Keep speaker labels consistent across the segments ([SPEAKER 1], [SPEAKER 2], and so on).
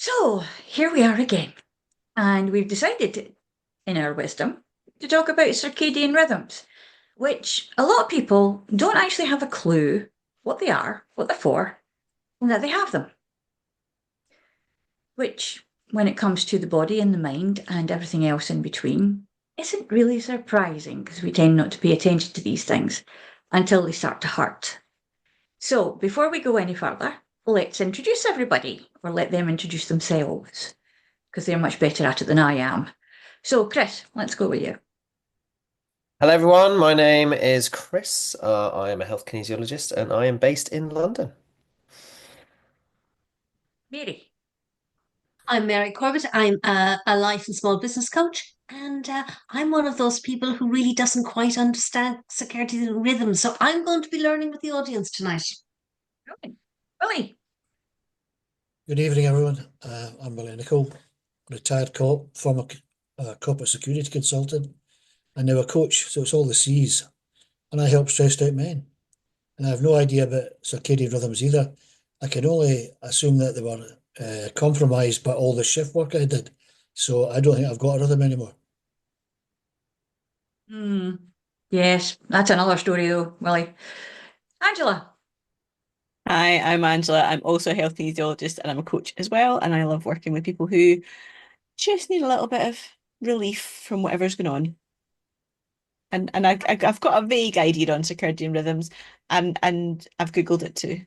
[SPEAKER 1] So here we are again, and we've decided, in our wisdom, to talk about circadian rhythms, which a lot of people don't actually have a clue what they are, what they're for, and that they have them. Which, when it comes to the body and the mind and everything else in between, isn't really surprising because we tend not to pay attention to these things until they start to hurt. So, before we go any further, let's introduce everybody, or let them introduce themselves, because they're much better at it than I am. So, Chris, let's go with you.
[SPEAKER 2] Hello, everyone. My name is Chris. I am a health kinesiologist and I am based in London.
[SPEAKER 1] Mary.
[SPEAKER 3] I'm Mary Corbett. I'm a life and small business coach, and I'm one of those people who really doesn't quite understand circadian rhythm. So I'm going to be learning with the audience tonight.
[SPEAKER 1] Good. Willie.
[SPEAKER 4] Good evening, everyone. I'm Willie Nicol, retired cop, former corporate security consultant, and now a coach, so it's all the C's. And I help stressed out men. And I have no idea about circadian rhythms either. I can only assume that they were compromised by all the shift work I did. So I don't think I've got a rhythm anymore.
[SPEAKER 1] Yes, that's another story though, Willie. Angela.
[SPEAKER 5] Hi, I'm Angela. I'm also a health kinesiologist and I'm a coach as well. And I love working with people who just need a little bit of relief from whatever's going on. And I've got a vague idea on circadian rhythms and I've Googled it too.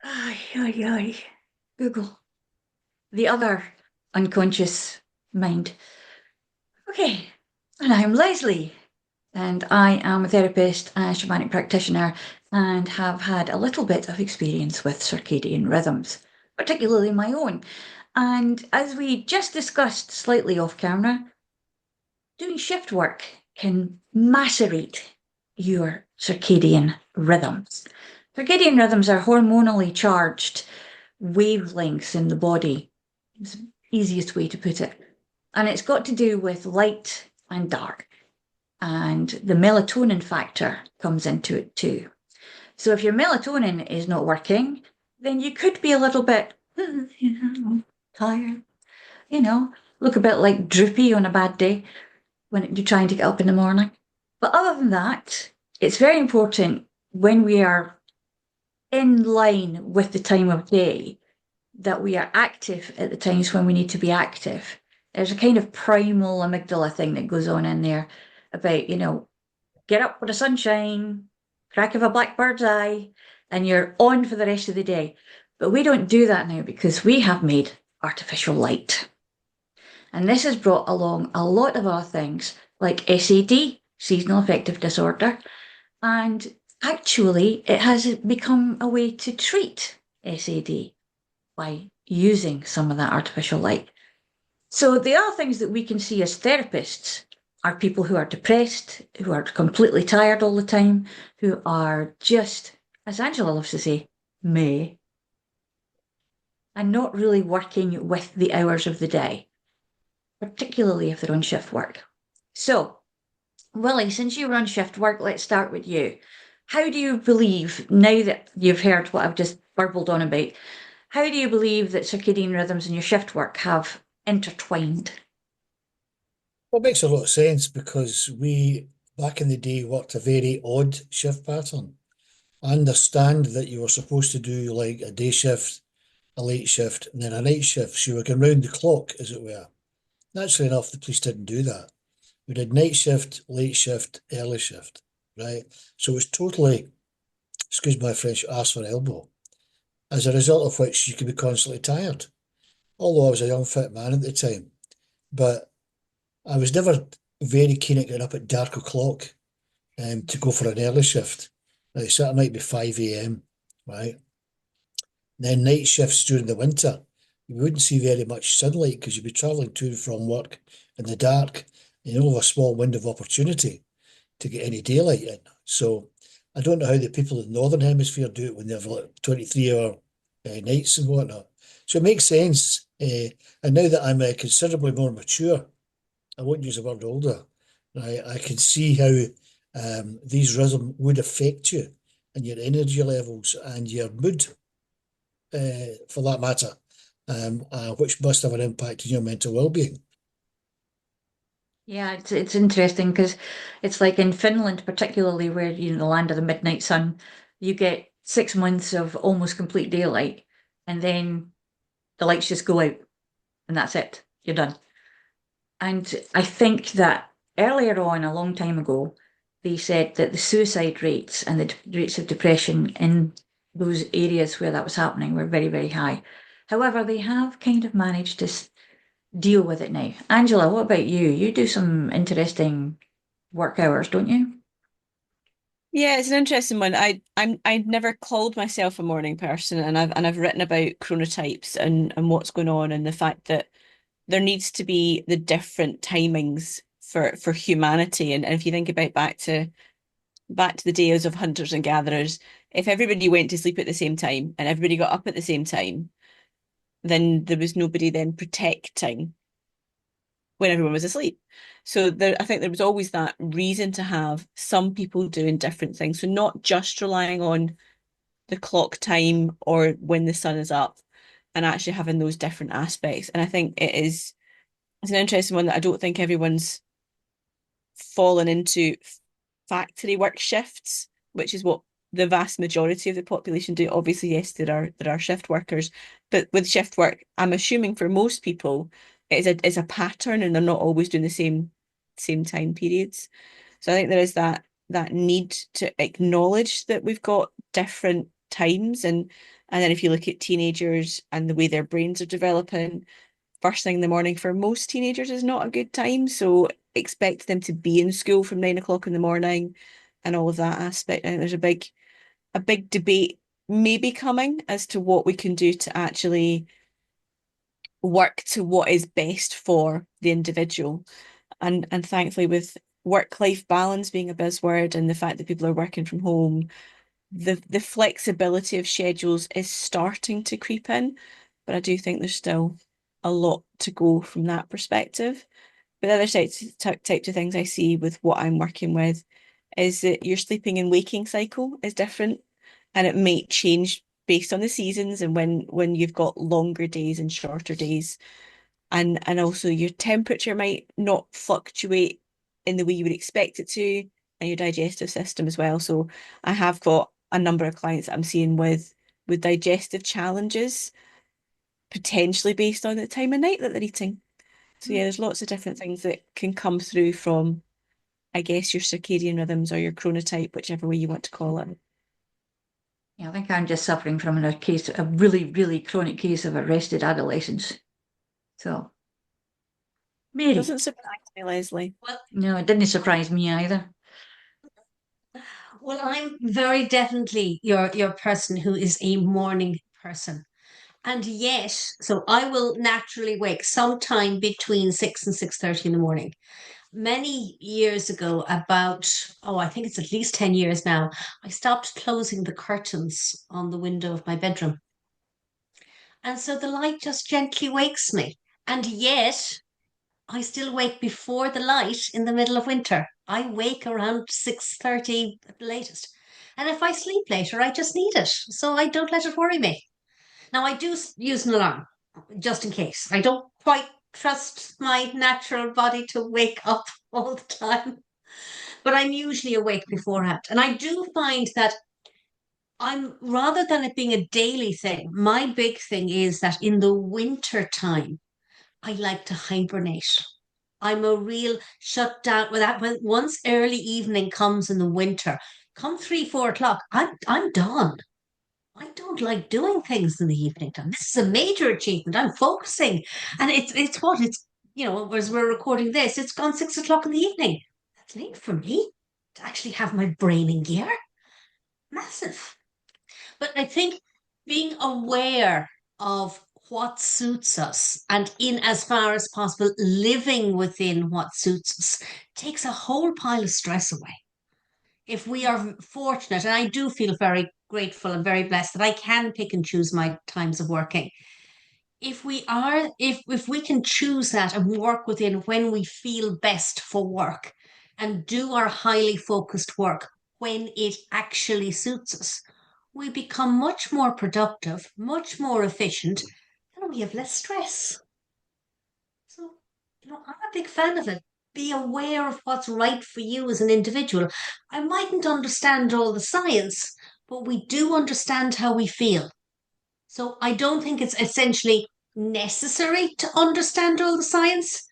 [SPEAKER 1] Aye, aye, aye. Google. The other unconscious mind. Okay, and I'm Leslie, and I am a therapist and shamanic practitioner and have had a little bit of experience with circadian rhythms, particularly my own. And as we just discussed slightly off camera, doing shift work can macerate your circadian rhythms. Circadian rhythms are hormonally charged wavelengths in the body. It's the easiest way to put it. And it's got to do with light and dark. And the melatonin factor comes into it too. So if your melatonin is not working, then you could be a little bit tired, look a bit like droopy on a bad day when you're trying to get up in the morning. But other than that, it's very important when we are in line with the time of day that we are active at the times when we need to be active. There's a kind of primal amygdala thing that goes on in there about, get up with the sunshine, crack of a blackbird's eye, and you're on for the rest of the day. But we don't do that now because we have made artificial light. And this has brought along a lot of other things like SAD, seasonal affective disorder, and actually it has become a way to treat SAD by using some of that artificial light. So the other things that we can see as therapists are people who are depressed, who are completely tired all the time, who are just, as Angela loves to say, meh, and not really working with the hours of the day, particularly if they're on shift work. So, Willie, since you were on shift work, let's start with you. How do you believe, now that you've heard what I've just burbled on about, how do you believe that circadian rhythms and your shift work have intertwined?
[SPEAKER 4] Well, it makes a lot of sense because we, back in the day, worked a very odd shift pattern. I understand that you were supposed to do like a day shift, a late shift, and then a night shift. So you were going round the clock, as it were. Naturally enough, the police didn't do that. We did night shift, late shift, early shift, right? So it was totally, excuse my French, arse for elbow. As a result of which you could be constantly tired. Although I was a young fit man at the time. But I was never very keen at getting up at dark o'clock to go for an early shift. Right, so it might be 5 a.m., right? Then night shifts during the winter, you wouldn't see very much sunlight because you'd be travelling to and from work in the dark. And you only have a small window of opportunity to get any daylight in. So I don't know how the people in the Northern Hemisphere do it when they have like 23-hour nights and whatnot. So it makes sense. And now that I'm considerably more mature, I won't use the word older, right? I can see how these rhythms would affect you and your energy levels and your mood, for that matter. which must have an impact on your mental well-being.
[SPEAKER 1] Yeah, it's interesting because it's like in Finland, particularly where the land of the midnight sun, you get 6 months of almost complete daylight, and then the lights just go out, and that's it. You're done. And I think that earlier on, a long time ago, they said that the suicide rates and the rates of depression in those areas where that was happening were very, very high. However, they have kind of managed to deal with it now. Angela, what about you? You do some interesting work hours, don't you?
[SPEAKER 5] Yeah, it's an interesting one. I'd never called myself a morning person, and I've written about chronotypes and what's going on, and the fact that there needs to be the different timings for humanity. And if you think about back to the days of hunters and gatherers, if everybody went to sleep at the same time and everybody got up at the same time, then there was nobody then protecting when everyone was asleep. So I think there was always that reason to have some people doing different things. So not just relying on the clock time or when the sun is up, and actually having those different aspects. And I think it's an interesting one that I don't think everyone's fallen into factory work shifts, which is what the vast majority of the population do. Obviously, yes, there are shift workers, but with shift work, I'm assuming for most people, it's a pattern, and they're not always doing the same time periods. So I think there is that need to acknowledge that we've got different times, and then if you look at teenagers and the way their brains are developing, first thing in the morning for most teenagers is not a good time. So expect them to be in school from 9 o'clock in the morning and all of that aspect. I think there's a big debate maybe coming as to what we can do to actually work to what is best for the individual. And thankfully, with work-life balance being a buzzword and the fact that people are working from home, the flexibility of schedules is starting to creep in, but I do think there's still a lot to go from that perspective. But the other types of things I see with what I'm working with is that your sleeping and waking cycle is different, and it might change based on the seasons and when you've got longer days and shorter days. And also your temperature might not fluctuate in the way you would expect it to, and your digestive system as well. So I have got a number of clients that I'm seeing with digestive challenges, potentially based on the time of night that they're eating. So yeah, there's lots of different things that can come through from, I guess, your circadian rhythms or your chronotype, whichever way you want to call it.
[SPEAKER 1] Yeah, I think I'm just suffering from a really, really chronic case of arrested adolescence. So, Mary,
[SPEAKER 5] Doesn't surprise me, Leslie.
[SPEAKER 3] Well,
[SPEAKER 1] no, it didn't surprise me either.
[SPEAKER 3] well, I'm very definitely your person who is a morning person. And yet, so I will naturally wake sometime between 6 and 6:30 in the morning. Many years ago, about, oh, I think it's at least 10 years now, I stopped closing the curtains on the window of my bedroom. And so the light just gently wakes me. And yet, I still wake before the light in the middle of winter. I wake around 6:30 at the latest. And if I sleep later, I just need it. So I don't let it worry me. Now, I do use an alarm just in case. I don't quite trust my natural body to wake up all the time, but I'm usually awake beforehand. And I do find that rather than it being a daily thing, my big thing is that in the winter time, I like to hibernate. I'm a real shut down with that. When once early evening comes in the winter, come 3, 4 o'clock, I'm done. I don't like doing things in the evening time. This is a major achievement. I'm focusing, and it's what it's as we're recording this, it's gone 6 o'clock in the evening. That's late for me to actually have my brain in gear. Massive. But I think being aware of what suits us and in as far as possible living within what suits us takes a whole pile of stress away. If we are fortunate, and I do feel very grateful and very blessed that I can pick and choose my times of working. If we can choose that and work within when we feel best for work and do our highly focused work when it actually suits us, we become much more productive, much more efficient, and and we have less stress. So, I'm a big fan of it. Be aware of what's right for you as an individual. I mightn't understand all the science, but we do understand how we feel. So I don't think it's essentially necessary to understand all the science,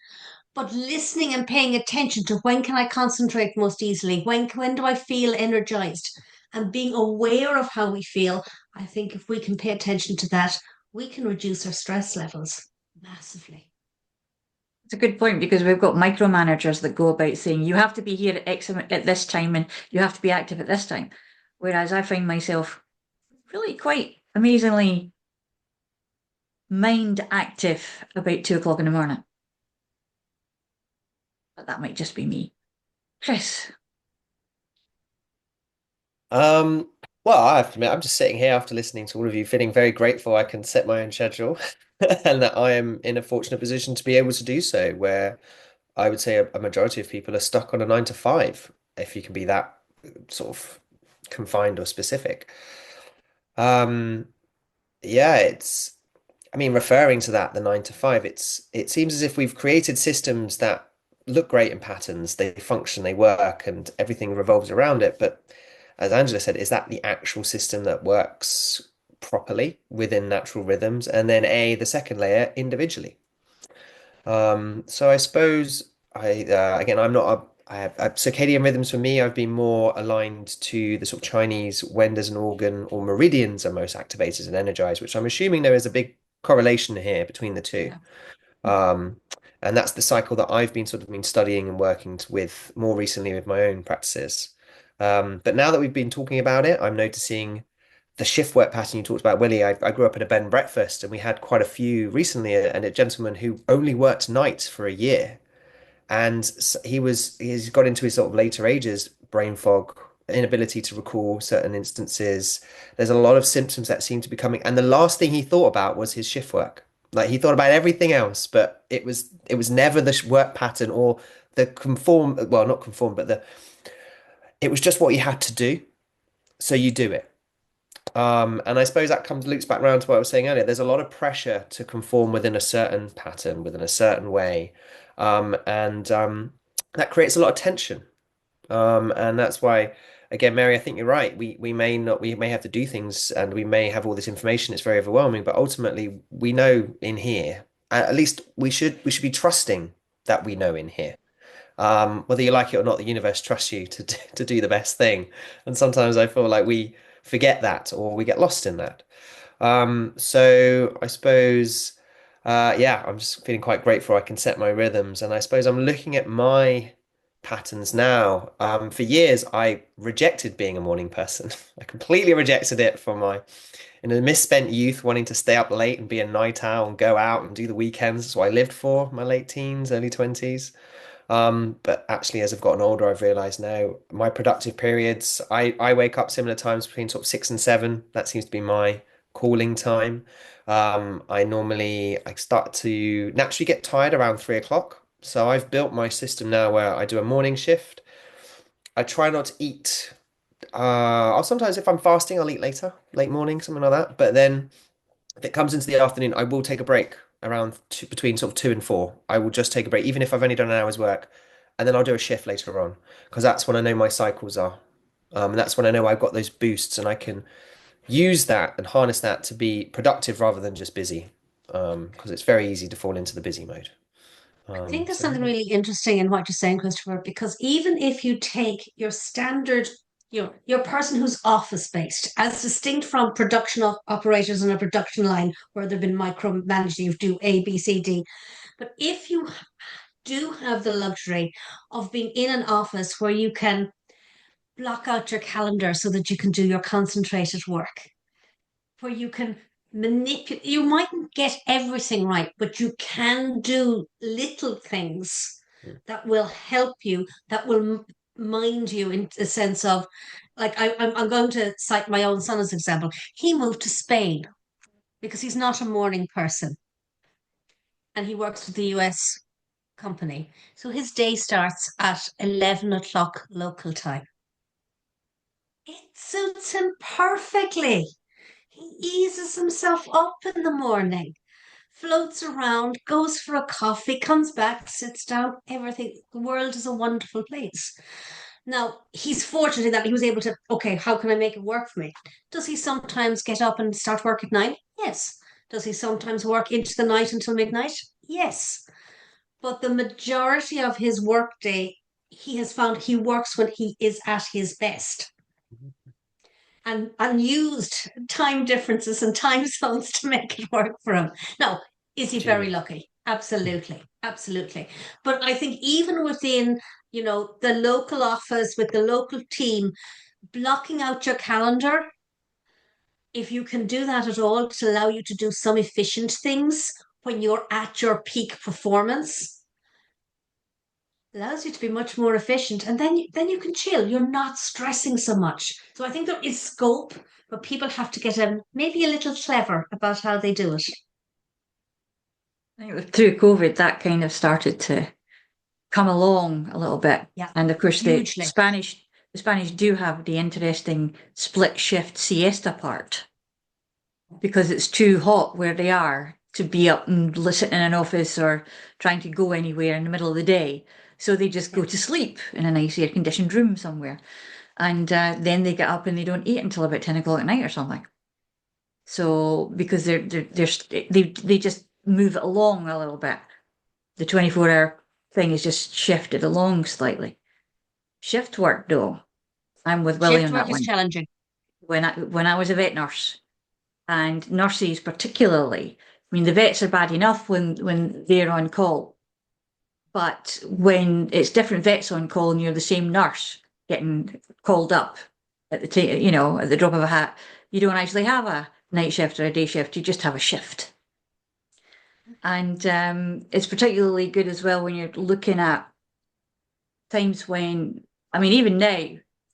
[SPEAKER 3] but listening and paying attention to when can I concentrate most easily? When do I feel energized? And being aware of how we feel, I think if we can pay attention to that, we can reduce our stress levels massively.
[SPEAKER 1] It's a good point because we've got micromanagers that go about saying you have to be here at at this time and you have to be active at this time. Whereas I find myself really quite amazingly mind active about 2 o'clock in the morning. But that might just be me. Chris.
[SPEAKER 2] Well, I have to admit, I'm just sitting here after listening to all of you, feeling very grateful I can set my own schedule and that I am in a fortunate position to be able to do so, where I would say a majority of people are stuck on a 9 to 5, if you can be that sort of confined or specific. Um, yeah, I mean, referring to that, the 9 to 5, it seems as if we've created systems that look great in patterns, they function, they work, and everything revolves around it. But as Angela said, is that the actual system that works properly within natural rhythms? And then the second layer, individually. So I suppose again, I'm not I have circadian rhythms for me. I've been more aligned to the sort of Chinese when does an organ or meridians are most activated and energized, which I'm assuming there is a big correlation here between the two.
[SPEAKER 1] Yeah.
[SPEAKER 2] And that's the cycle that I've been studying and working with more recently with my own practices. But now that we've been talking about it, I'm noticing the shift work pattern you talked about, Willie. I grew up in a bed and breakfast, and we had quite a few recently, and a gentleman who only worked nights for a year, and he's got into his sort of later ages, brain fog, inability to recall certain instances. There's a lot of symptoms that seem to be coming, and the last thing he thought about was his shift work. Like he thought about everything else, but it was never the work pattern or the conform, well, not conform, but it was just what you had to do, so you do it. And I suppose that loops back around to what I was saying earlier. There's a lot of pressure to conform within a certain pattern, within a certain way, and that creates a lot of tension. And that's why, again, Mary, I think you're right. We may have to do things, and we may have all this information. It's very overwhelming, but ultimately, we know in here. At least we should be trusting that we know in here. Whether you like it or not, the universe trusts you to do the best thing. And sometimes I feel like we forget that or we get lost in that. So I suppose, yeah, I'm just feeling quite grateful I can set my rhythms. And I suppose I'm looking at my patterns now. For years, I rejected being a morning person. I completely rejected it in a misspent youth, wanting to stay up late and be a night owl and go out and do the weekends. That's what I lived for, my late teens, early 20s. But actually, as I've gotten older, I've realized now my productive periods, I wake up similar times between sort of 6 and 7. That seems to be my calling time. I start to naturally get tired around 3 o'clock. So I've built my system now where I do a morning shift. I try not to eat. I'll sometimes, if I'm fasting, I'll eat later, late morning, something like that. But then if it comes into the afternoon, I will take a break around between sort of 2 and 4. I will just take a break, even if I've only done an hour's work, and then I'll do a shift later on because that's when I know my cycles are. And that's when I know I've got those boosts and I can use that and harness that to be productive rather than just busy. Because it's very easy to fall into the busy mode.
[SPEAKER 3] I think there's
[SPEAKER 2] So
[SPEAKER 3] something really interesting in what you're saying, Christopher, because even if you take your standard, your person who's office based, as distinct from production operators on a production line where they've been micromanaged, you do A, B, C, D. But if you do have the luxury of being in an office where you can block out your calendar so that you can do your concentrated work, where you can manipulate. You mightn't get everything right, but you can do little things
[SPEAKER 2] mm,
[SPEAKER 3] that will help you, that will mind you in the sense of, like, I'm going to cite my own son as an example. He moved to Spain because he's not a morning person and he works with the US company. So his day starts at 11 o'clock local time. It suits him perfectly. He eases himself up in the morning. floats around, goes for a coffee, comes back, sits down, everything. The world is a wonderful place. Now, he's fortunate in that he was able to, okay, how can I make it work for me? Does he sometimes get up and start work at 9? Yes. Does he sometimes work into the night until midnight? Yes. But the majority of his workday, he has found he works when he is at his best, and unused time differences and time zones to make it work for him. Now, is he very
[SPEAKER 2] Genius.
[SPEAKER 3] lucky? Absolutely, absolutely. But I think even within, the local office with the local team, blocking out your calendar, if you can do that at all to allow you to do some efficient things when you're at your peak performance, allows you to be much more efficient, and then you can chill. You're not stressing so much. So I think there is scope, but people have to get maybe a little clever about how they do it.
[SPEAKER 1] I think through COVID, that kind of started to come along a little bit.
[SPEAKER 3] Yeah,
[SPEAKER 1] and of course
[SPEAKER 3] hugely.
[SPEAKER 1] The Spanish do have the interesting split shift siesta part, because it's too hot where they are to be up and sitting in an office or trying to go anywhere in the middle of the day. So they just go to sleep in a nice air conditioned room somewhere. And then they get up and they don't eat until about 10 o'clock at night or something. So because they just move it along a little bit. The 24-hour thing is just shifted along slightly. Shift work though, I'm with Willie
[SPEAKER 3] Shift
[SPEAKER 1] on
[SPEAKER 3] work
[SPEAKER 1] that
[SPEAKER 3] is
[SPEAKER 1] one.
[SPEAKER 3] challenging.
[SPEAKER 1] When I was a vet nurse, and nurses particularly, I mean the vets are bad enough when they're on call, but when it's different vets on call and you're the same nurse getting called up at at the drop of a hat, you don't actually have a night shift or a day shift, you just have a shift. And it's particularly good as well when you're looking at times when, I mean, even now,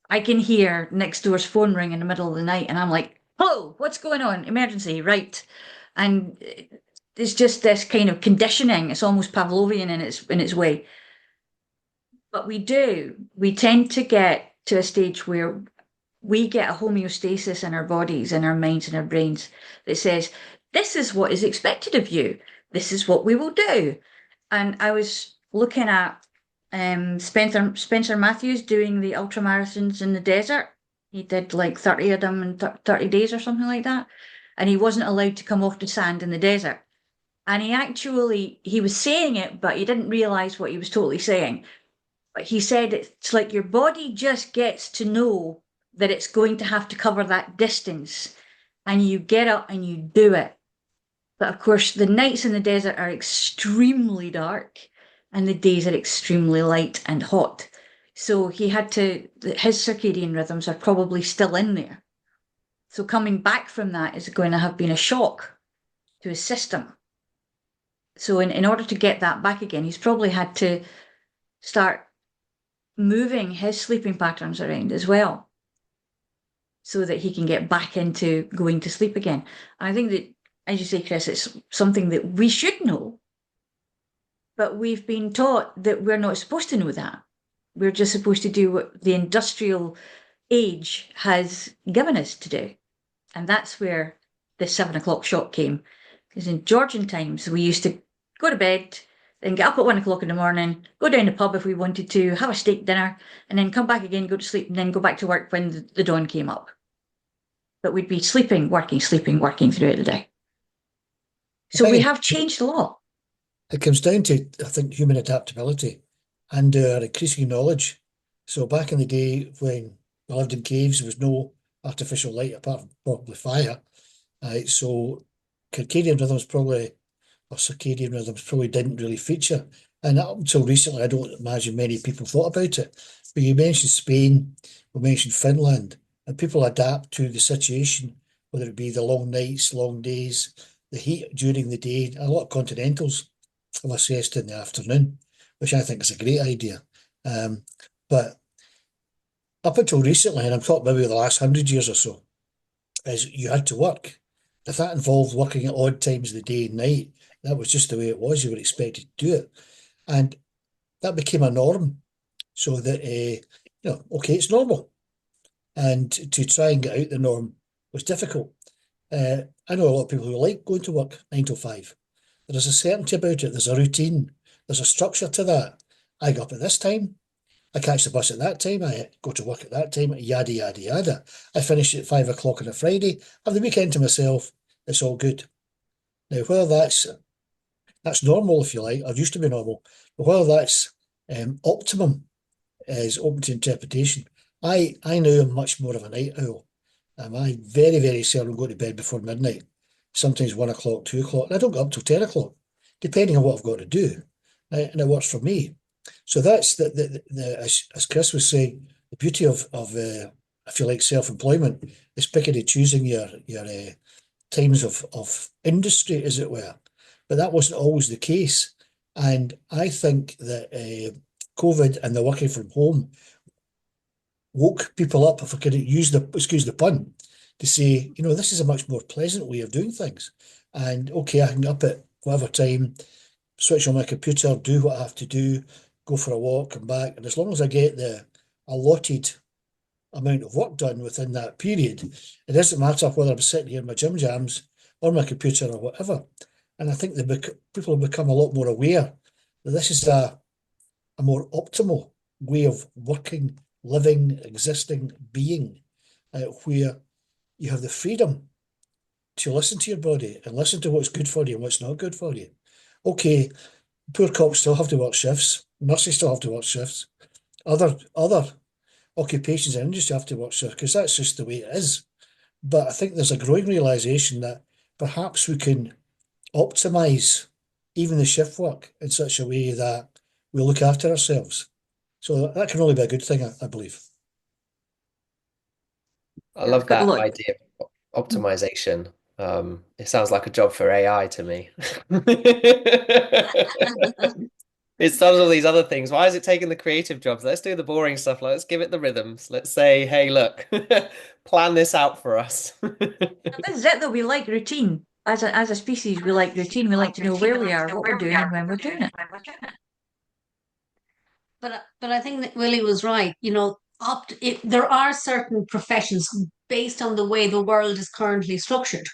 [SPEAKER 1] I can hear next door's phone ring in the middle of the night and I'm like, hello, what's going on? Emergency, right? And it's just this kind of conditioning. It's almost Pavlovian in its way. But we tend to get to a stage where we get a homeostasis in our bodies, in our minds, and our brains that says, this is what is expected of you. This is what we will do. And I was looking at Spencer Matthews doing the ultra marathons in the desert. He did like 30 of them in 30 days or something like that. And he wasn't allowed to come off the sand in the desert. And he was saying it, but he didn't realize what he was totally saying. But he said it's like your body just gets to know that it's going to have to cover that distance, and you get up and you do it. But of course, the nights in the desert are extremely dark and the days are extremely light and hot. So his circadian rhythms are probably still in there. So coming back from that is going to have been a shock to his system. So in order to get that back again, he's probably had to start moving his sleeping patterns around as well, so that he can get back into going to sleep again. And I think that, as you say, Chris, it's something that we should know, but we've been taught that we're not supposed to know that. We're just supposed to do what the industrial age has given us to do. And that's where the 7 o'clock shock came. Because in Georgian times, we used to go to bed, then get up at 1 o'clock in the morning, go down the pub if we wanted to, have a steak dinner, and then come back again, go to sleep, and then go back to work when the dawn came up. But we'd be sleeping, working throughout the day. So we have changed a lot.
[SPEAKER 4] It comes down to, I think, human adaptability and our increasing knowledge. So back in the day when we lived in caves, there was no artificial light apart from probably fire. So circadian rhythms probably didn't really feature. And up until recently, I don't imagine many people thought about it. But you mentioned Spain, we mentioned Finland, and people adapt to the situation, whether it be the long nights, long days, the heat during the day. A lot of continentals have a siesta in the afternoon, which I think is a great idea. But up until recently, and I'm talking maybe the last 100 years or so, is you had to work. If that involved working at odd times of the day and night, that was just the way it was. You were expected to do it. And that became a norm. So that, okay, it's normal. And to try and get out the norm was difficult. I know a lot of people who like going to work 9 till 5. There's a certainty about it. There's a routine. There's a structure to that. I get up at this time. I catch the bus at that time. I go to work at that time. Yada yada yada. I finish at 5 o'clock on a Friday. Have the weekend to myself. It's all good. Now, whether that's normal, if you like, or used to be normal, but whether that's optimum is open to interpretation. I now am much more of a night owl. I very, very seldom go to bed before midnight. Sometimes 1 o'clock, 2 o'clock. And I don't go up till 10 o'clock, depending on what I've got to do. Right? And it works for me. So that's as Chris was saying, the beauty of if you like, self-employment is picking and choosing your times of industry, as it were. But that wasn't always the case. And I think that COVID and the working from home woke people up, if I could excuse the pun, to say, this is a much more pleasant way of doing things. And okay, I can get up at whatever time, switch on my computer, do what I have to do, go for a walk, come back. And as long as I get the allotted amount of work done within that period, it doesn't matter whether I'm sitting here in my gym jams or my computer or whatever. And I think people have become a lot more aware that this is a more optimal way of working, living, existing, being, where you have the freedom to listen to your body and listen to what's good for you and what's not good for you. Okay, poor cops still have to work shifts, nurses still have to work shifts, other occupations and industry have to work shifts, because that's just the way it is. But I think there's a growing realisation that perhaps we can optimise even the shift work in such a way that we look after ourselves. So that can only be a good thing, I believe.
[SPEAKER 2] I love
[SPEAKER 1] Good
[SPEAKER 2] that
[SPEAKER 1] luck.
[SPEAKER 2] idea of optimization. It sounds like a job for AI to me. It does all these other things. Why is it taking the creative jobs? Let's do the boring stuff. Let's give it the rhythms. Let's say, hey, look, plan this out for us.
[SPEAKER 1] This is it though. We like routine. As a species, we like routine. We like to know where we are, what we're doing, and when we're doing it.
[SPEAKER 3] But I think that Willie was right. There are certain professions based on the way the world is currently structured,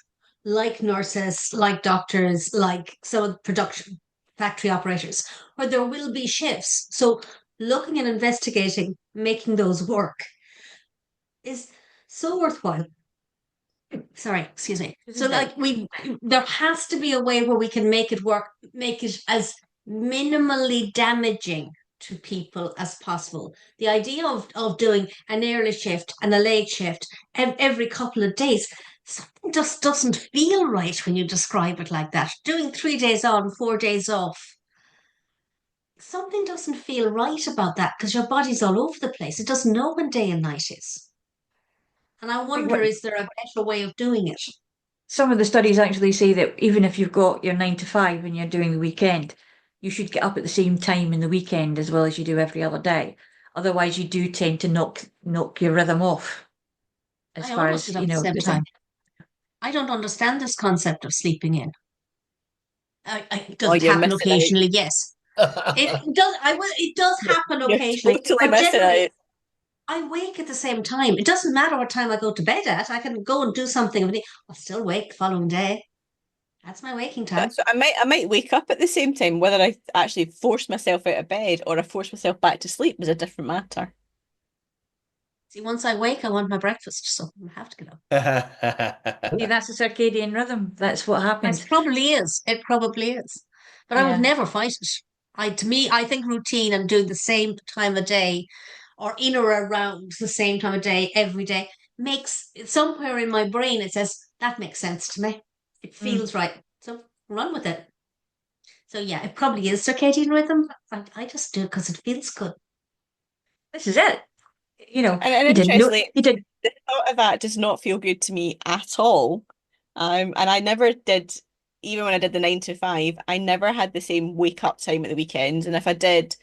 [SPEAKER 3] like nurses, like doctors, like some of the production factory operators, where there will be shifts. So looking and investigating, making those work is so worthwhile. Sorry, excuse me. So like there has to be a way where we can make it work, make it as minimally damaging to people as possible. The idea of doing an early shift and a late shift every couple of days, something just doesn't feel right when you describe it like that. Doing 3 days on, 4 days off, something doesn't feel right about that because your body's all over the place. It doesn't know when day and night is. And I wonder, is there a better way of doing it?
[SPEAKER 1] Some of the studies actually say that even if you've got your 9 to 5 and you're doing the weekend, you should get up at the same time in the weekend as well as you do every other day. Otherwise, you do tend to knock your rhythm off as
[SPEAKER 3] I
[SPEAKER 1] far
[SPEAKER 3] almost
[SPEAKER 1] as,
[SPEAKER 3] get up at the same
[SPEAKER 1] the
[SPEAKER 3] time. I don't understand this concept of sleeping in. Does
[SPEAKER 5] Oh,
[SPEAKER 3] it
[SPEAKER 5] you're
[SPEAKER 3] happen
[SPEAKER 5] missing out.
[SPEAKER 3] occasionally? Yes. It does. It does happen
[SPEAKER 5] You're
[SPEAKER 3] occasionally,
[SPEAKER 5] totally
[SPEAKER 3] but
[SPEAKER 5] missing
[SPEAKER 3] generally,
[SPEAKER 5] out.
[SPEAKER 3] I wake at the same time. It doesn't matter what time I go to bed at. I can go and do something, and I'll still wake the following day. That's my waking time.
[SPEAKER 5] So I might wake up at the same time. Whether I actually force myself out of bed or I force myself back to sleep is a different matter.
[SPEAKER 3] See, once I wake, I want my breakfast, so I have to get up.
[SPEAKER 1] See, that's a circadian rhythm. That's what
[SPEAKER 3] It
[SPEAKER 1] happens.
[SPEAKER 3] probably is. It probably is. But I would
[SPEAKER 1] Yeah.
[SPEAKER 3] never fight it. To me, I think routine and doing the same time of day or in or around the same time of day every day makes somewhere in my brain it says that makes sense to me. It feels right. So run with it. So yeah, it probably is circadian rhythm. I just do it because it feels good.
[SPEAKER 1] This is it.
[SPEAKER 5] And
[SPEAKER 1] You didn't know
[SPEAKER 5] interestingly,
[SPEAKER 1] you did.
[SPEAKER 5] the thought of that does not feel good to me at all. And I never did, even when I did the 9 to 5, I never had the same wake up time at the weekends. And if I did,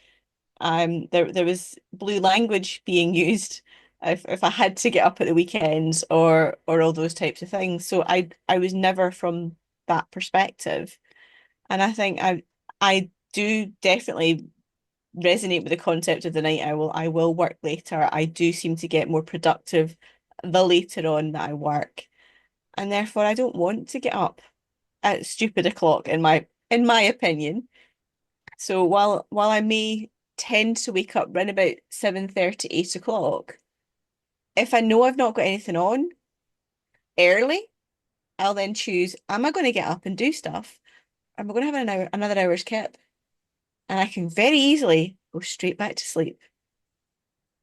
[SPEAKER 5] there was blue language being used if I had to get up at the weekends or all those types of things. So I was never from that perspective. And I think I do definitely resonate with the concept of the night owl. I will work later. I do seem to get more productive the later on that I work. And therefore I don't want to get up at stupid o'clock in my in my opinion. So while I may tend to wake up around about 7:30, 8 o'clock, if I know I've not got anything on early, I'll then choose, am I going to get up and do stuff? Or am I going to have another hour's kip? And I can very easily go straight back to sleep.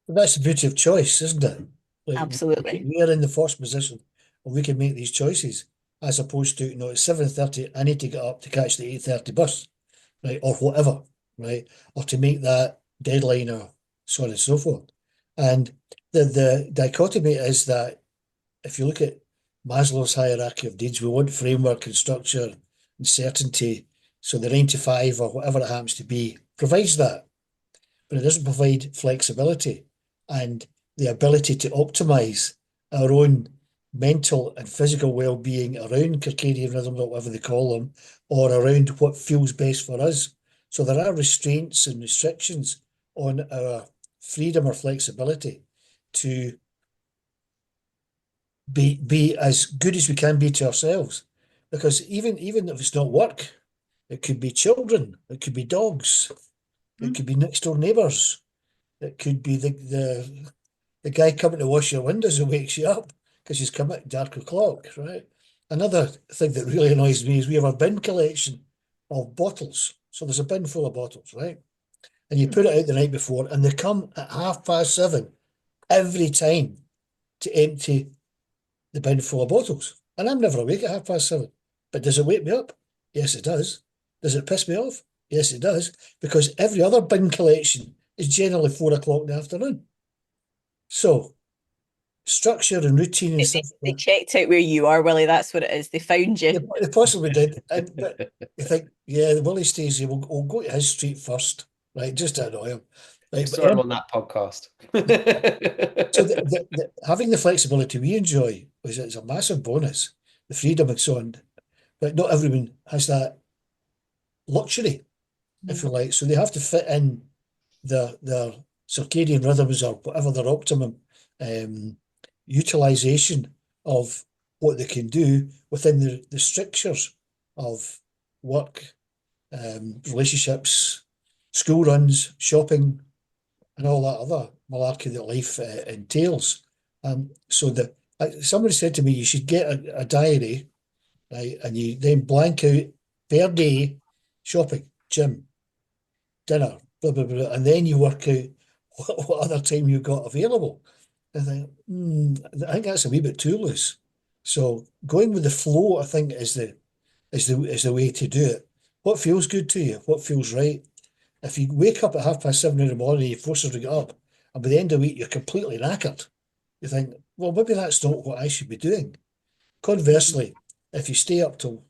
[SPEAKER 4] But that's the beauty of choice, isn't it? Like
[SPEAKER 5] Absolutely.
[SPEAKER 4] we are in the first position and we can make these choices as opposed to, it's 7:30, I need to get up to catch the 8:30 bus, right? Or whatever, right? Or to make that deadline or so on and so forth. And the dichotomy is that if you look at Maslow's hierarchy of needs, we want framework and structure and certainty. So the 9 to 5 or whatever it happens to be provides that, but it doesn't provide flexibility and the ability to optimize our own mental and physical well-being around circadian rhythms or whatever they call them, or around what feels best for us. So there are restraints and restrictions on our freedom or flexibility to be as good as we can be to ourselves. Because even if it's not work, it could be children, it could be dogs, it could be next door neighbours, it could be the guy coming to wash your windows and wakes you up because he's come at dark o'clock, right? Another thing that really annoys me is we have a bin collection of bottles. So there's a bin full of bottles, right? And you put it out the night before and they come at 7:30 every time to empty the bin full of bottles. And I'm never awake at 7:30. But does it wake me up? Yes, it does. Does it piss me off? Yes, it does. Because every other bin collection is generally 4 o'clock in the afternoon. So structure and routine and stuff.
[SPEAKER 5] They checked out where you are, Willie. That's what it is. They found you.
[SPEAKER 4] They possibly did. But you think, yeah, Willie stays here. We'll go to his street first, right? Just to annoy him. Right?
[SPEAKER 2] Saw him on that podcast.
[SPEAKER 4] So having the flexibility we enjoy is a massive bonus, the freedom and so on. But not everyone has that luxury, if you like. So they have to fit in their circadian rhythms or whatever their optimum utilization of what they can do within the strictures of work, relationships, school runs, shopping, and all that other malarkey that life entails. So somebody said to me, you should get a diary, right, and you then blank out per day shopping, gym, dinner, blah, blah, blah, and then you work out what other time you've got available. I think, I think that's a wee bit too loose. So going with the flow, I think, is the way to do it. What feels good to you? What feels right? If you wake up at 7:30 in the morning, you force yourself to get up, and by the end of the week you're completely knackered, you think, well, maybe that's not what I should be doing. Conversely, if you stay up till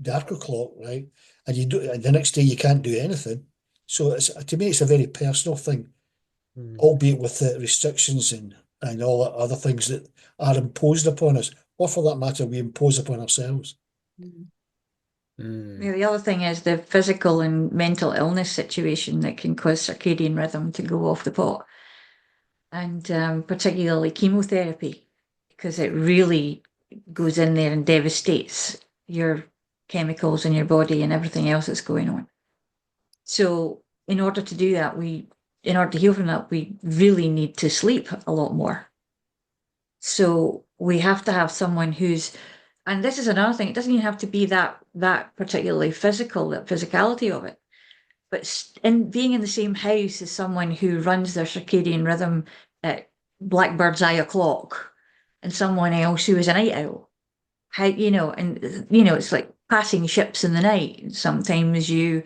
[SPEAKER 4] dark o'clock, right, and the next day you can't do anything. So to me, it's a very personal thing, albeit with the restrictions and all the other things that are imposed upon us, or for that matter, we impose upon ourselves.
[SPEAKER 1] Yeah, the other thing is the physical and mental illness situation that can cause circadian rhythm to go off the pot, and particularly chemotherapy, because it really goes in there and devastates your chemicals in your body and everything else that's going on. So in order to do that, in order to heal from that, we really need to sleep a lot more. So we have to have someone and this is another thing, it doesn't even have to be that particularly physical, that physicality of it, but being in the same house as someone who runs their circadian rhythm at blackbird's eye o'clock and someone else who is a night owl. It's like passing ships in the night. Sometimes you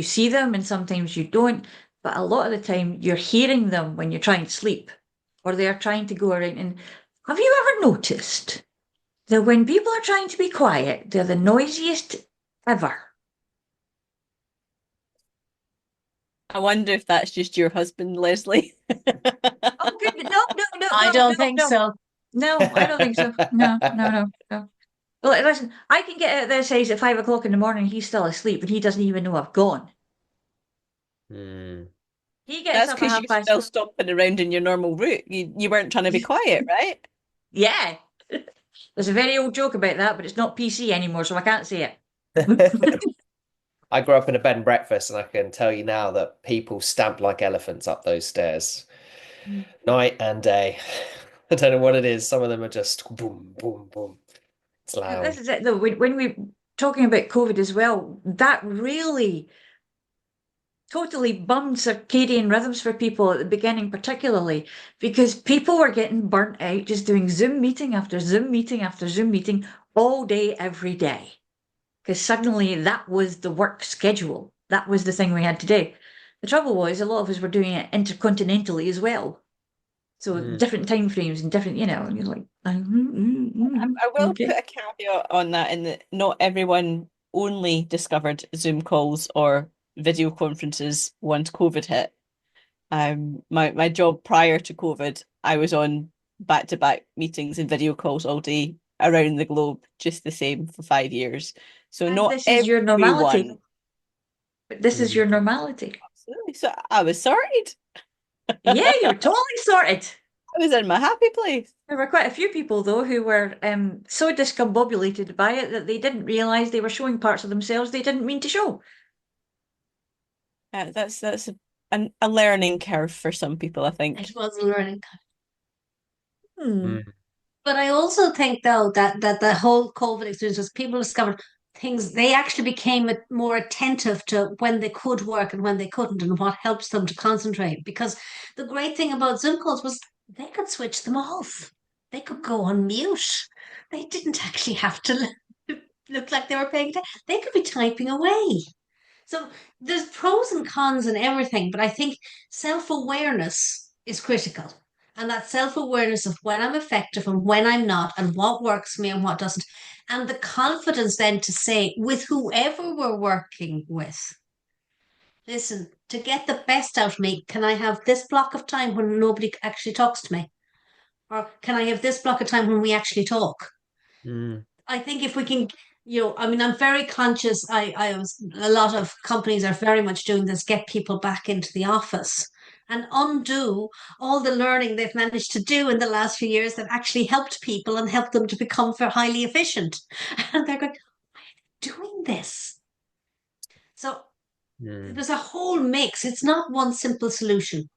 [SPEAKER 1] see them and sometimes you don't, but a lot of the time you're hearing them when you're trying to sleep or they're trying to go around. And have you ever noticed that when people are trying to be quiet, they're the noisiest ever?
[SPEAKER 5] I wonder if that's just your husband, Leslie.
[SPEAKER 1] Oh, good. No.
[SPEAKER 3] I don't think so.
[SPEAKER 1] No, I don't think so. No. Well, listen, I can get out of this house at 5 o'clock in the morning. He's still asleep, and he doesn't even know I've gone. He gets
[SPEAKER 5] That's
[SPEAKER 1] up at
[SPEAKER 5] because
[SPEAKER 1] half
[SPEAKER 5] you're
[SPEAKER 1] past.
[SPEAKER 5] still stomping around in your normal route. You weren't trying to be quiet, right?
[SPEAKER 1] Yeah. There's a very old joke about that, but it's not PC anymore, so I can't say it.
[SPEAKER 2] I grew up in a bed and breakfast, and I can tell you now that people stamp like elephants up those stairs,
[SPEAKER 1] Mm.
[SPEAKER 2] night and day. I don't know what it is. Some of them are just boom, boom, boom. It's
[SPEAKER 1] And this
[SPEAKER 2] loud.
[SPEAKER 1] is it though. When we talking about COVID as well, that really totally bummed circadian rhythms for people at the beginning, particularly because people were getting burnt out just doing Zoom meeting after Zoom meeting after Zoom meeting all day, every day. Because suddenly that was the work schedule. That was the thing we had to do. The trouble was a lot of us were doing it intercontinentally as well. So
[SPEAKER 2] Mm.
[SPEAKER 1] different time frames and different, and you're like,
[SPEAKER 5] I will put
[SPEAKER 1] okay.
[SPEAKER 5] a caveat on that in that not everyone only discovered Zoom calls or video conferences once COVID hit. My job prior to COVID, I was on back-to-back meetings and video calls all day around the globe, just the same for 5 years. So
[SPEAKER 1] And
[SPEAKER 5] not
[SPEAKER 1] this is your normality.
[SPEAKER 5] everyone.
[SPEAKER 1] But this is
[SPEAKER 2] Mm.
[SPEAKER 1] your normality.
[SPEAKER 5] Absolutely. So I was sorted.
[SPEAKER 1] Yeah, you're totally sorted.
[SPEAKER 5] I was in my happy place.
[SPEAKER 1] There were quite a few people, though, who were so discombobulated by it that they didn't realise they were showing parts of themselves they didn't mean to show.
[SPEAKER 5] That's a learning curve for some people, I think.
[SPEAKER 3] It was a learning curve.
[SPEAKER 2] Mm.
[SPEAKER 3] But I also think, though, that the whole COVID experience was people discovered things. They actually became more attentive to when they could work and when they couldn't, and what helps them to concentrate. Because the great thing about Zoom calls was they could switch them off. They could go on mute. They didn't actually have to look like they were paying attention. They could be typing away. So there's pros and cons and everything, but I think self-awareness is critical. And that self-awareness of when I'm effective and when I'm not, and what works for me and what doesn't. And the confidence then to say, with whoever we're working with, listen, to get the best out of me, can I have this block of time when nobody actually talks to me? Or can I have this block of time when we actually talk?
[SPEAKER 2] Mm.
[SPEAKER 3] I think if we can, I mean, I'm very conscious. I was a lot of companies are very much doing this, get people back into the office and undo all the learning they've managed to do in the last few years that actually helped people and helped them to become highly efficient. And they're going, doing this. So
[SPEAKER 2] Mm.
[SPEAKER 3] there's a whole mix. It's not one simple solution.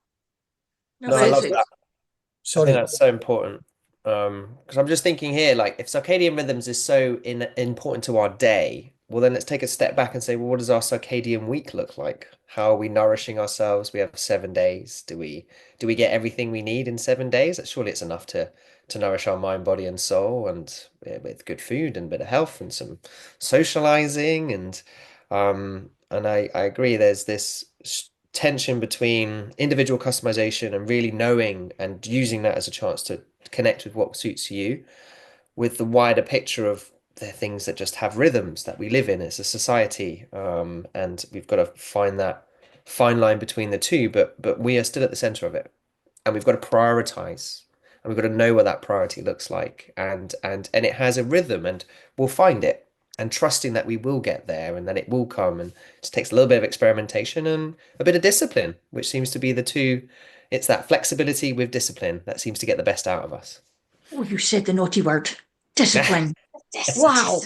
[SPEAKER 1] No,
[SPEAKER 2] No,
[SPEAKER 1] but
[SPEAKER 2] I
[SPEAKER 1] it's,
[SPEAKER 2] love that.
[SPEAKER 1] it's
[SPEAKER 2] I think
[SPEAKER 4] Sorry.
[SPEAKER 2] that's so important. Because I'm just thinking here, like if circadian rhythms is so important to our day, well then let's take a step back and say, well, what does our circadian week look like? How are we nourishing ourselves? We have 7 days. Do we get everything we need in 7 days? Surely it's enough to nourish our mind, body, and soul, and with good food and a bit of health and some socializing and I agree. There's this tension between individual customization and really knowing and using that as a chance to connect with what suits you with the wider picture of the things that just have rhythms that we live in as a society. And we've got to find that fine line between the two, but we are still at the center of it. And we've got to prioritize. And we've got to know what that priority looks like. And it has a rhythm and we'll find it. And trusting that we will get there and that it will come. And it just takes a little bit of experimentation and a bit of discipline, which seems to be the two. It's that flexibility with discipline that seems to get the best out of us.
[SPEAKER 1] oh, you said the naughty word. Discipline. Wow.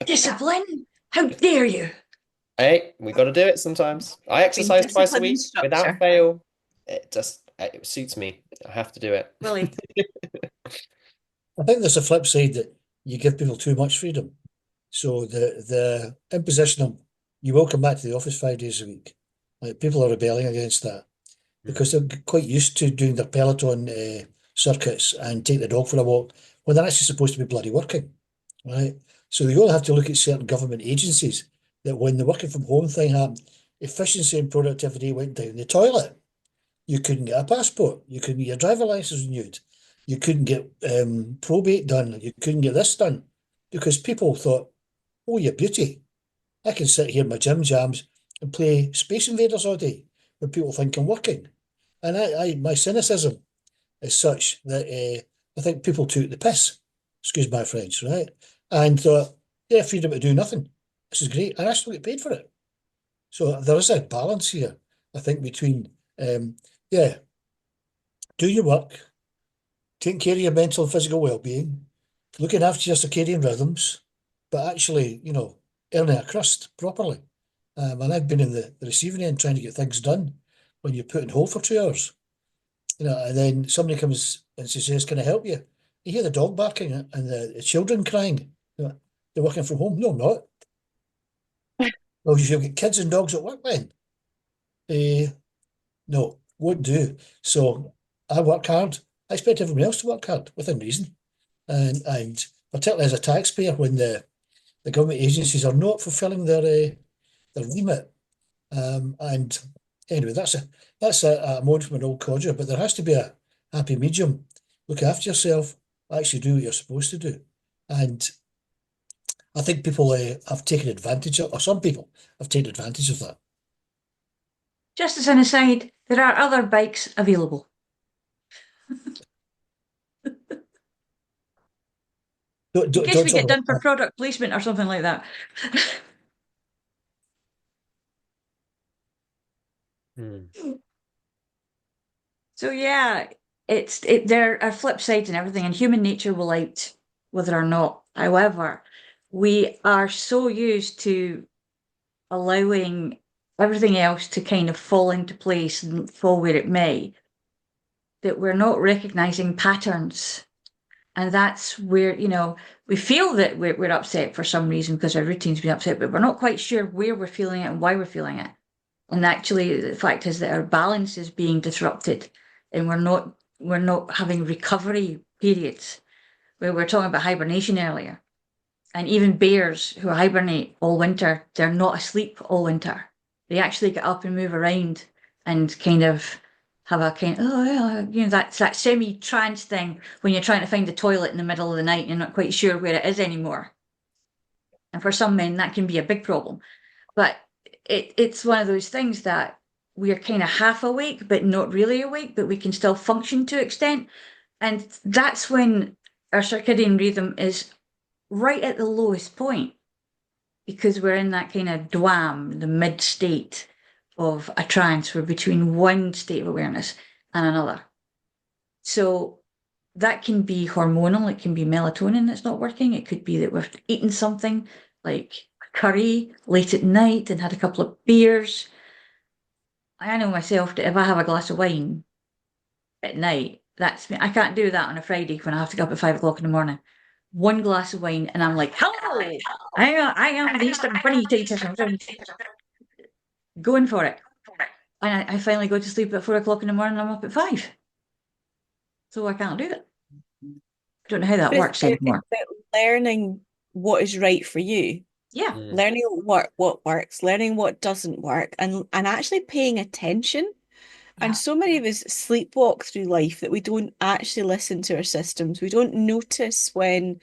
[SPEAKER 1] Discipline? How dare you?
[SPEAKER 2] Hey, we got to do it sometimes. I
[SPEAKER 5] Being
[SPEAKER 2] exercise twice a
[SPEAKER 5] disciplined and
[SPEAKER 2] week without
[SPEAKER 5] structure.
[SPEAKER 2] fail. It suits me. I have to do it.
[SPEAKER 1] Willie.
[SPEAKER 4] I think there's a flip side that you give people too much freedom. So the imposition of you will come back to the office 5 days a week. Like people are rebelling against that because they're quite used to doing their Peloton circuits and take the dog for a walk when they're actually supposed to be bloody working, right? So you only have to look at certain government agencies that when the working from home thing happened, efficiency and productivity went down the toilet. You couldn't get a passport. You couldn't get your driver license renewed. You couldn't get probate done. You couldn't get this done because people thought, oh, you beauty. I can sit here in my gym jams and play Space Invaders all day when people think I'm working. And my cynicism is such that I think people took the piss, excuse my French, right? And thought, yeah, freedom to do nothing. This is great. And I still get paid for it. So there is a balance here, I think, between, yeah, do your work, taking care of your mental and physical well-being, looking after your circadian rhythms, but actually, earning a crust properly. And I've been in the receiving end trying to get things done when you put in hold for 2 hours. And then somebody comes and says, "Can I help you?" You hear the dog barking and the children crying. They're working from home. No, I'm not. Well, you've got kids and dogs at work then. No, won't do. So I work hard. I expect everyone else to work hard within reason. And particularly as a taxpayer, when the government agencies are not fulfilling their remit. And anyway, that's a moan from an old codger, but there has to be a happy medium. Look after yourself, actually do what you're supposed to do. And I think people have taken advantage of, or some people have taken advantage of that.
[SPEAKER 1] Just as an aside, there are other bikes available. In case we get done for product placement or something like that. So yeah, there are flip sides and everything, and human nature will out whether or not. However, we are so used to allowing everything else to kind of fall into place and fall where it may, that we're not recognizing patterns. And that's where, we feel that we're upset for some reason because our routine's been upset, but we're not quite sure where we're feeling it and why we're feeling it. And actually, the fact is that our balance is being disrupted, and we're not having recovery periods. We were talking about hibernation earlier, and even bears who hibernate all winter, they're not asleep all winter. They actually get up and move around and kind of have a kind of, that's that semi-trance thing when you're trying to find the toilet in the middle of the night and you're not quite sure where it is anymore. And for some men, that can be a big problem. But it's one of those things that we're kind of half awake, but not really awake, but we can still function to an extent. And that's when our circadian rhythm is right at the lowest point, because we're in that kind of dwam, the mid state of a trance. We're between one state of awareness and another. So that can be hormonal. It can be melatonin that's not working. It could be that we've eaten something like curry late at night and had a couple of beers. I know myself that if I have a glass of wine at night, that's me. I can't do that on a Friday when I have to go up at 5 o'clock in the morning. One glass of wine and I'm like, hello, I am the Eastern Bunny teacher. Going for it. And I finally go to sleep at 4 o'clock in the morning and I'm up at 5. So I can't do it. I don't know how that works anymore.
[SPEAKER 5] It's learning what is right for you.
[SPEAKER 1] Yeah.
[SPEAKER 5] Learning what works, learning what doesn't work, and actually paying attention.
[SPEAKER 1] Yeah.
[SPEAKER 5] And so many of us sleepwalk through life that we don't actually listen to our systems. We don't notice when,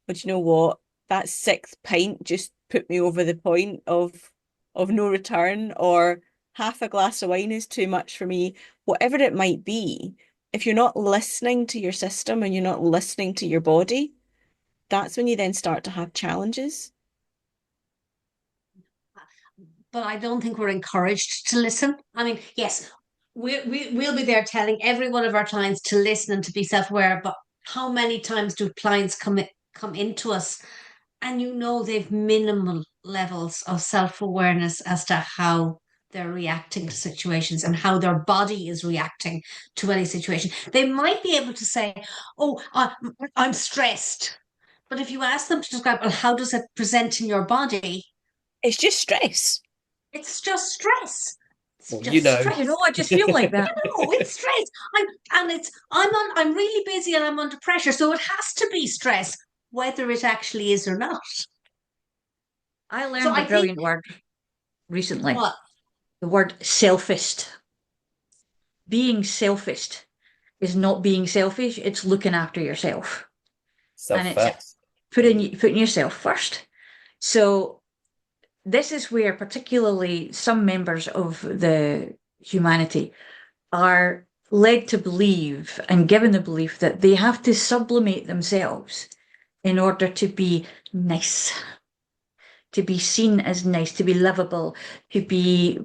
[SPEAKER 5] but you know what, that sixth pint just put me over the point of no return, or half a glass of wine is too much for me, whatever it might be. If you're not listening to your system and you're not listening to your body, that's when you then start to have challenges.
[SPEAKER 3] But I don't think we're encouraged to listen. I mean, yes, we'll be there telling every one of our clients to listen and to be self-aware, but how many times do clients come into us and they've minimal levels of self-awareness as to how they're reacting to situations and how their body is reacting to any situation. They might be able to say, oh, I'm stressed. But if you ask them to describe, well, how does it present in your body?
[SPEAKER 5] It's just stress.
[SPEAKER 3] It's just stress.
[SPEAKER 2] Well,
[SPEAKER 1] Stress. I just feel like that.
[SPEAKER 3] No, it's stress. I'm really busy and I'm under pressure, so it has to be stress, whether it actually is or not.
[SPEAKER 1] I learned a brilliant word recently.
[SPEAKER 3] What?
[SPEAKER 1] The word selfist. Being selfist is not being selfish, it's looking after yourself.
[SPEAKER 2] Self
[SPEAKER 1] and
[SPEAKER 2] first.
[SPEAKER 1] It's putting yourself first. So this is where particularly some members of the humanity are led to believe and given the belief that they have to sublimate themselves in order to be nice, to be seen as nice, to be lovable, to be,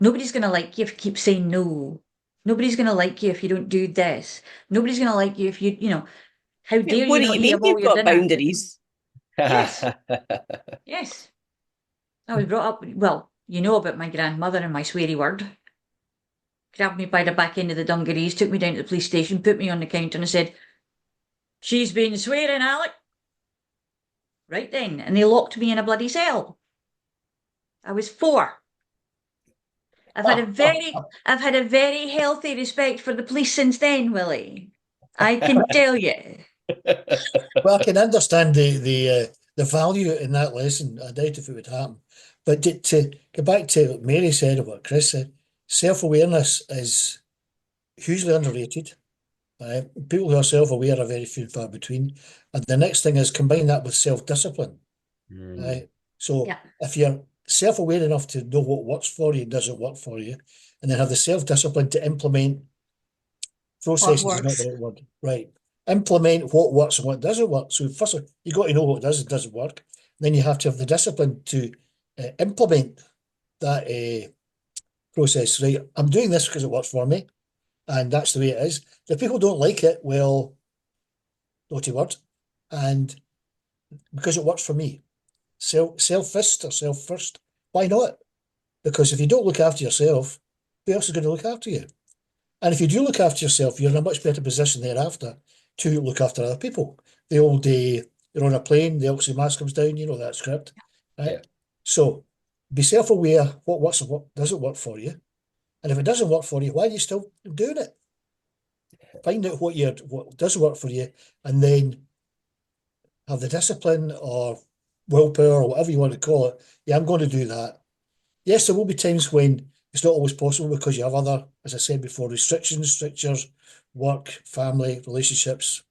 [SPEAKER 1] nobody's going to like you if you keep saying no. Nobody's going to like you if you don't do this. Nobody's going to like you if how dare
[SPEAKER 5] What
[SPEAKER 1] you
[SPEAKER 5] do
[SPEAKER 1] not
[SPEAKER 5] you
[SPEAKER 1] eat
[SPEAKER 5] mean
[SPEAKER 1] up all
[SPEAKER 5] you've
[SPEAKER 1] your
[SPEAKER 5] got
[SPEAKER 1] dinner?
[SPEAKER 5] boundaries?
[SPEAKER 1] Yes. Yes. I was brought up, well, you know about my grandmother and my sweary word. Grabbed me by the back end of the dungarees, took me down to the police station, put me on the counter and said, "She's been swearing, Alec." Right then. And they locked me in a bloody cell. I was 4. I've had a very healthy respect for the police since then, Willie. I can tell you.
[SPEAKER 4] Well, I can understand the value in that lesson. I doubt if it would happen. But to go back to what Mary said or what Chris said, self-awareness is hugely underrated. People who are self-aware are very few and far between. And the next thing is combine that with self-discipline. So
[SPEAKER 1] Yeah.
[SPEAKER 4] if you're self-aware enough to know what works for you and doesn't work for you, and then have the self-discipline to implement processes is not the right word. Right. Implement what works and what doesn't work. So first of all, you got to know what does and doesn't work. Then you have to have the discipline to implement that process. Right. I'm doing this because it works for me, and that's the way it is. If people don't like it, well, naughty word. And because it works for me. Self-fist or self-first. Why not? Because if you don't look after yourself, who else is going to look after you? And if you do look after yourself, you're in a much better position thereafter to look after other people. The old day, you're on a plane, the oxygen mask comes down, you know that script, right?
[SPEAKER 2] Yeah.
[SPEAKER 4] So be self-aware what works and what doesn't work for you. And if it doesn't work for you, why are you still doing it? Find out what does work for you, and then have the discipline or willpower or whatever you want to call it. Yeah, I'm going to do that. Yes, there will be times when it's not always possible because you have other, as I said before, restrictions, strictures, work, family, relationships,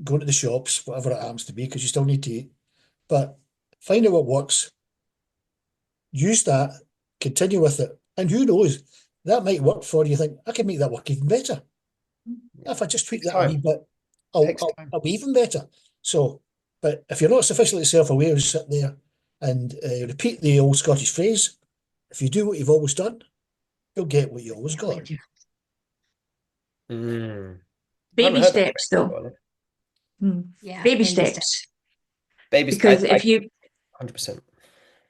[SPEAKER 4] going to the shops, whatever it happens to be, because you still need to eat. But find out what works, use that, continue with it. And who knows, that might work for you. Think, I can make that work even better. If I just tweak that a wee bit, I'll be even better. So, but if you're not sufficiently self-aware, sit there and repeat the old Scottish phrase, if you do what you've always done, you'll get what you always got.
[SPEAKER 1] Baby steps, though.
[SPEAKER 3] Yeah,
[SPEAKER 1] baby steps.
[SPEAKER 2] Baby
[SPEAKER 1] Because
[SPEAKER 2] steps.
[SPEAKER 1] if you
[SPEAKER 2] 100%.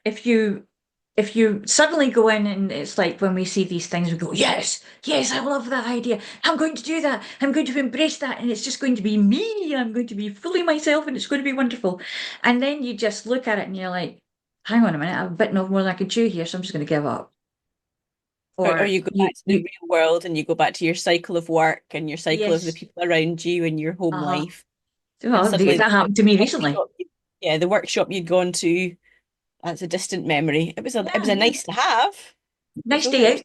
[SPEAKER 1] if you suddenly go in and it's like when we see these things, we go, yes, I love that idea. I'm going to do that. I'm going to embrace that. And it's just going to be me. I'm going to be fully myself and it's going to be wonderful. And then you just look at it and you're like, hang on a minute, I've bitten off more than I can chew here, so I'm just going to give up.
[SPEAKER 5] Or you go back to the real world and you go back to your cycle of work and your cycle of the people around you and your home life.
[SPEAKER 1] Well, that happened to me recently.
[SPEAKER 5] Yeah, the workshop you'd gone to, that's a distant memory. It was a nice to have.
[SPEAKER 1] Nice day out.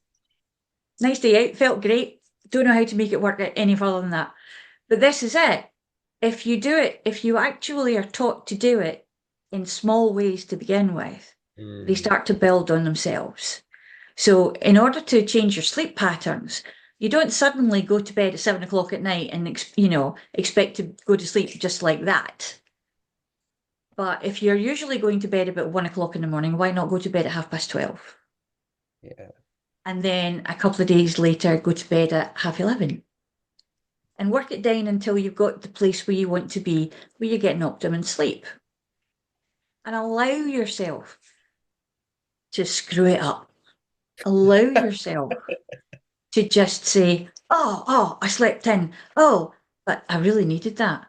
[SPEAKER 1] Nice day out. Felt great. Don't know how to make it work any further than that. But this is it. If you do it, if you actually are taught to do it in small ways to begin with, they start to build on themselves. So in order to change your sleep patterns, you don't suddenly go to bed at 7 o'clock at night and expect to go to sleep just like that. But if you're usually going to bed about 1 o'clock in the morning, why not go to bed at 12:30?
[SPEAKER 2] Yeah.
[SPEAKER 1] And then a couple of days later, go to bed at 11:30. And work it down until you've got the place where you want to be, where you're getting optimum sleep. And allow yourself to screw it up. Allow yourself to just say, oh, I slept in. Oh, but I really needed that.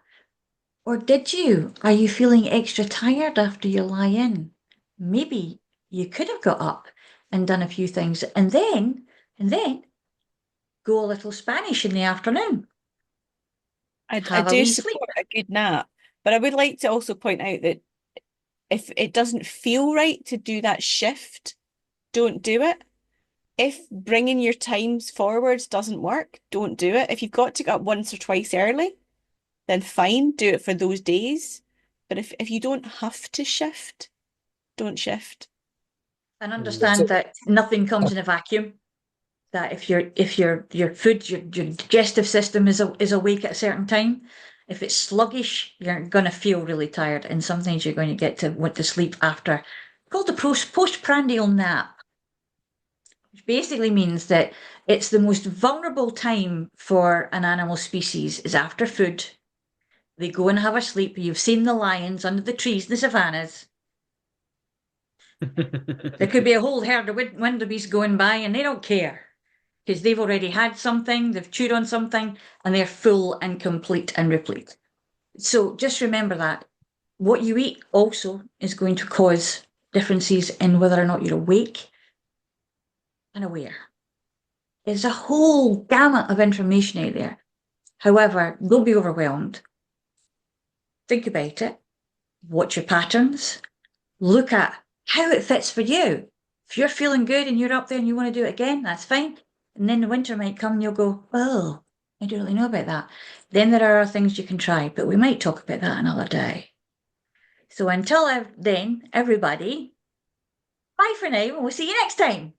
[SPEAKER 1] Or did you? Are you feeling extra tired after you lie in? Maybe you could have got up and done a few things and then go a little Spanish in the afternoon.
[SPEAKER 5] I do support a good nap, but I would like to also point out that if it doesn't feel right to do that shift, don't do it. If bringing your times forwards doesn't work, don't do it. If you've got to get up once or twice early, then fine, do it for those days. But if you don't have to shift, don't shift.
[SPEAKER 1] And understand that nothing comes in a vacuum. That if your food, your digestive system is awake at a certain time, if it's sluggish, you're going to feel really tired, and sometimes you're going to get to want to sleep after. Called the postprandial nap, which basically means that it's the most vulnerable time for an animal species is after food. They go and have a sleep. You've seen the lions under the trees in the savannas. There could be a whole herd of wildebeest going by and they don't care because they've already had something, they've chewed on something, and they're full and complete and replete. So just remember that. What you eat also is going to cause differences in whether or not you're awake and aware. There's a whole gamut of information out there. However, don't be overwhelmed. Think about it. Watch your patterns. Look at how it fits for you. If you're feeling good and you're up there and you want to do it again, that's fine. And then the winter might come and you'll go, oh, I don't really know about that. Then there are things you can try, but we might talk about that another day. So until then, everybody, bye for now, and we'll see you next time.